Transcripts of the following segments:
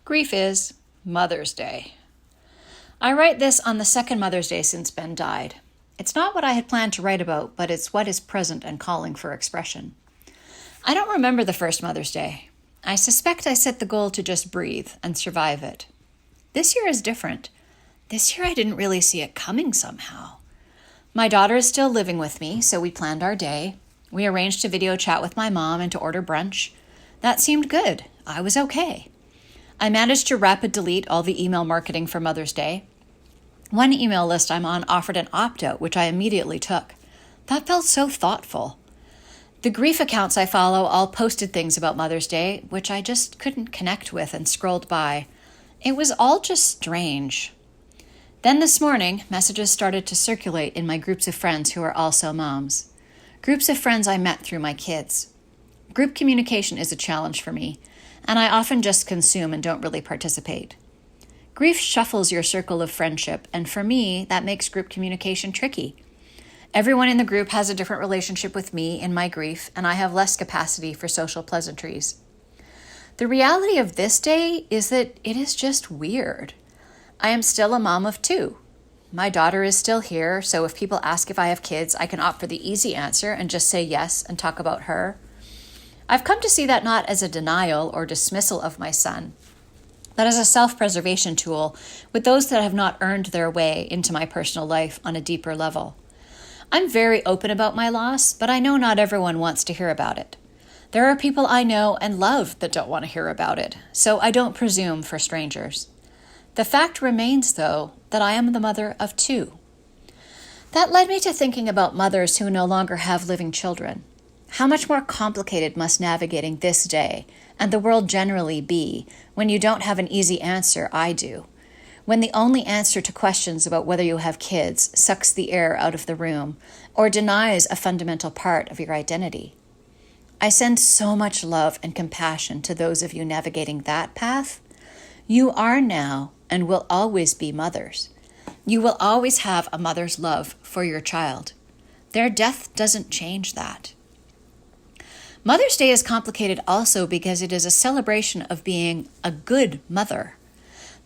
Grief is Mother's Day. I write this on the second Mother's Day since Ben died. It's not what I had planned to write about, but it's what is present and calling for expression. I don't remember the first Mother's Day. I suspect I set the goal to just breathe and survive it. This year is different. This year I didn't really see it coming somehow. My daughter is still living with me, so we planned our day. We arranged to video chat with my mom and to order brunch. That seemed good. I was okay. I managed to rapid delete all the email marketing for Mother's Day. One email list I'm on offered an opt-out, which I immediately took. That felt so thoughtful. The grief accounts I follow all posted things about Mother's Day, which I just couldn't connect with and scrolled by. It was all just strange. Then this morning, messages started to circulate in my groups of friends who are also moms. Groups of friends I met through my kids. Group communication is a challenge for me, and I often just consume and don't really participate. Grief shuffles your circle of friendship, and for me, that makes group communication tricky. Everyone in the group has a different relationship with me in my grief, and I have less capacity for social pleasantries. The reality of this day is that it is just weird. I am still a mom of 2. My daughter is still here, so if people ask if I have kids, I can opt for the easy answer and just say yes and talk about her. I've come to see that not as a denial or dismissal of my son, but as a self-preservation tool with those that have not earned their way into my personal life on a deeper level. I'm very open about my loss, but I know not everyone wants to hear about it. There are people I know and love that don't want to hear about it, so I don't presume for strangers. The fact remains, though, that I am the mother of 2. That led me to thinking about mothers who no longer have living children. How much more complicated must navigating this day, and the world generally, be when you don't have an easy answer? I do. When the only answer to questions about whether you have kids sucks the air out of the room or denies a fundamental part of your identity. I send so much love and compassion to those of you navigating that path. You are now and will always be mothers. You will always have a mother's love for your child. Their death doesn't change that. Mother's Day is complicated also because it is a celebration of being a good mother.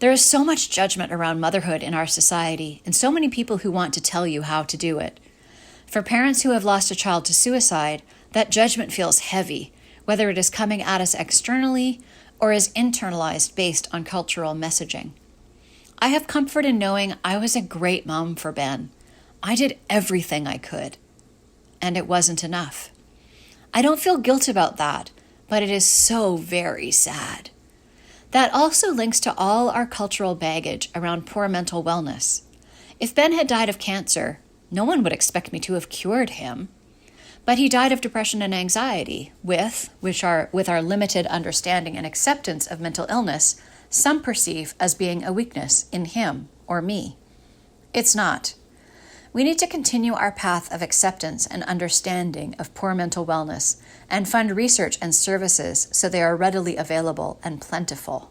There is so much judgment around motherhood in our society and so many people who want to tell you how to do it. For parents who have lost a child to suicide, that judgment feels heavy, whether it is coming at us externally or is internalized based on cultural messaging. I have comfort in knowing I was a great mom for Ben. I did everything I could, and it wasn't enough. I don't feel guilt about that, but it is so very sad. That also links to all our cultural baggage around poor mental wellness. If Ben had died of cancer, no one would expect me to have cured him. But he died of depression and anxiety, with our limited understanding and acceptance of mental illness, some perceive as being a weakness in him or me. It's not. We need to continue our path of acceptance and understanding of poor mental wellness and fund research and services so they are readily available and plentiful.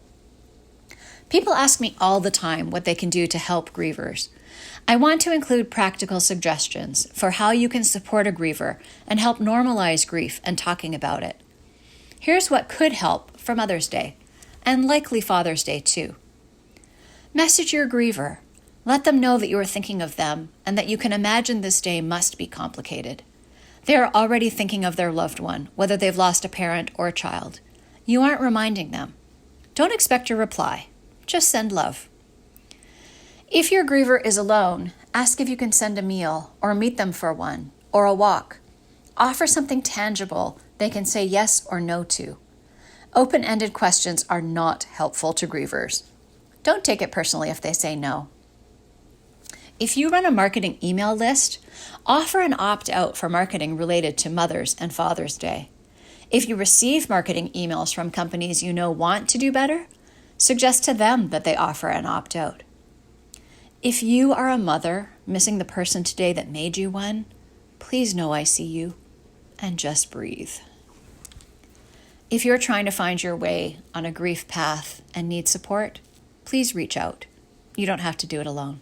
People ask me all the time what they can do to help grievers. I want to include practical suggestions for how you can support a griever and help normalize grief and talking about it. Here's what could help for Mother's Day, and likely Father's Day too. Message your griever. Let them know that you are thinking of them and that you can imagine this day must be complicated. They are already thinking of their loved one, whether they've lost a parent or a child. You aren't reminding them. Don't expect a reply. Just send love. If your griever is alone, ask if you can send a meal or meet them for one or a walk. Offer something tangible they can say yes or no to. Open-ended questions are not helpful to grievers. Don't take it personally if they say no. If you run a marketing email list, offer an opt-out for marketing related to Mother's and Father's Day. If you receive marketing emails from companies you know want to do better, suggest to them that they offer an opt-out. If you are a mother missing the person today that made you one, please know I see you and just breathe. If you're trying to find your way on a grief path and need support, please reach out. You don't have to do it alone.